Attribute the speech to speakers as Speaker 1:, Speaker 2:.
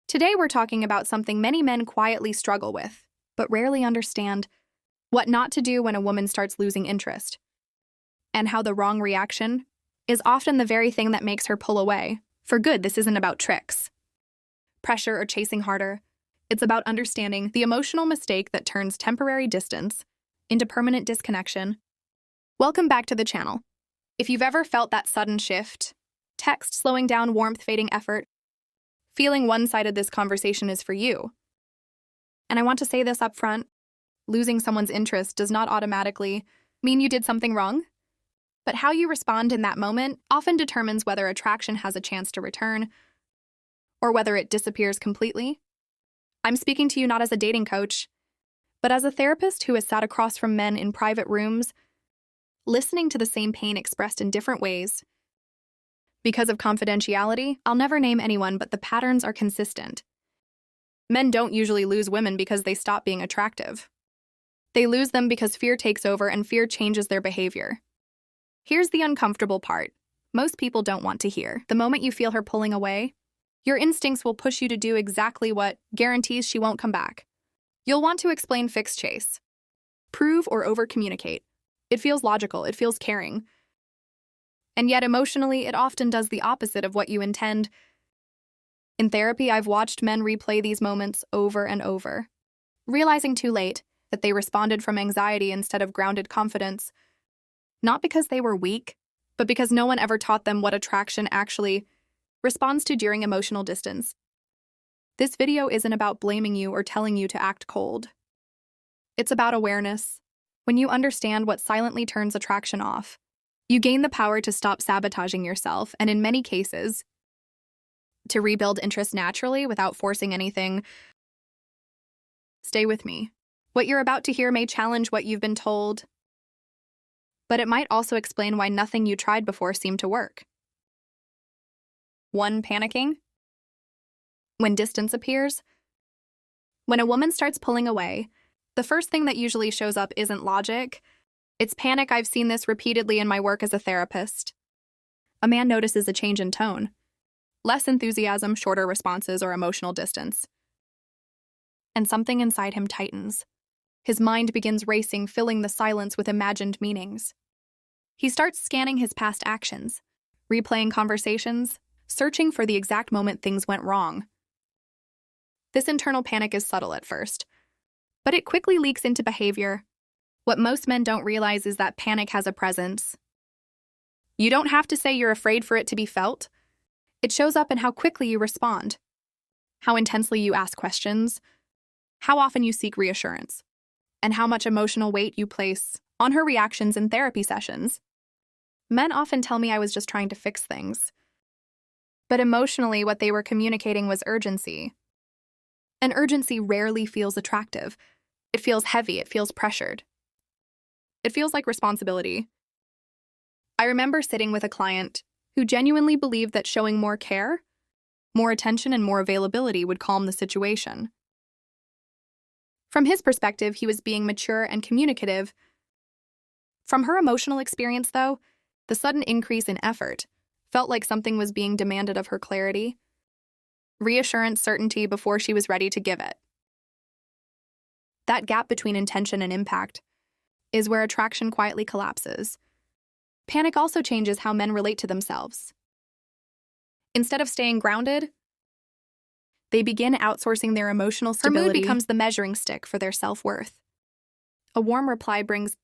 Speaker 1: Today we're talking about something many men quietly struggle with, but rarely understand: what not to do when a woman starts losing interest, and how the wrong reaction is often the very thing that makes her pull away. For good, this isn't about tricks, pressure, or chasing harder. It's about understanding the emotional mistake that turns temporary distance into permanent disconnection. Welcome back to the channel. If you've ever felt that sudden shift, text slowing down, warmth fading, effort feeling one-sided, this conversation is for you. And I want to say this up front: losing someone's interest does not automatically mean you did something wrong, but how you respond in that moment often determines whether attraction has a chance to return or whether it disappears completely. I'm speaking to you not as a dating coach, but as a therapist who has sat across from men in private rooms, listening to the same pain expressed in different ways. Because of confidentiality, I'll never name anyone, but the patterns are consistent. Men don't usually lose women because they stop being attractive. They lose them because fear takes over, and fear changes their behavior. Here's the uncomfortable part most people don't want to hear. The moment you feel her pulling away, your instincts will push you to do exactly what guarantees she won't come back. You'll want to explain, fix, chase, prove, or over-communicate. It feels logical, it feels caring. And yet emotionally, it often does the opposite of what you intend. In therapy, I've watched men replay these moments over and over, realizing too late that they responded from anxiety instead of grounded confidence. Not because they were weak, but because no one ever taught them what attraction actually responds to during emotional distance. This video isn't about blaming you or telling you to act cold. It's about awareness. When you understand what silently turns attraction off, you gain the power to stop sabotaging yourself, and in many cases, to rebuild interest naturally without forcing anything. Stay with me. What you're about to hear may challenge what you've been told, but it might also explain why nothing you tried before seemed to work. 1. Panicking. When distance appears. When a woman starts pulling away, the first thing that usually shows up isn't logic, it's panic. I've seen this repeatedly in my work as a therapist. A man notices a change in tone, less enthusiasm, shorter responses, or emotional distance. And something inside him tightens. His mind begins racing, filling the silence with imagined meanings. He starts scanning his past actions, replaying conversations, searching for the exact moment things went wrong. This internal panic is subtle at first, but it quickly leaks into behavior. What most men don't realize is that panic has a presence. You don't have to say you're afraid for it to be felt. It shows up in how quickly you respond, how intensely you ask questions, how often you seek reassurance, and how much emotional weight you place on her reactions in therapy sessions. Men often tell me I was just trying to fix things, but emotionally what they were communicating was urgency. And urgency rarely feels attractive. It feels heavy, it feels pressured. It feels like responsibility. I remember sitting with a client who genuinely believed that showing more care, more attention, and more availability would calm the situation. From his perspective, he was being mature and communicative. From her emotional experience, though, the sudden increase in effort felt like something was being demanded of her: clarity, reassurance, certainty before she was ready to give it. That gap between intention and impact is where attraction quietly collapses. Panic also changes how men relate to themselves. Instead of staying grounded, they begin outsourcing their emotional stability. Her mood becomes the measuring stick for their self-worth. A warm reply brings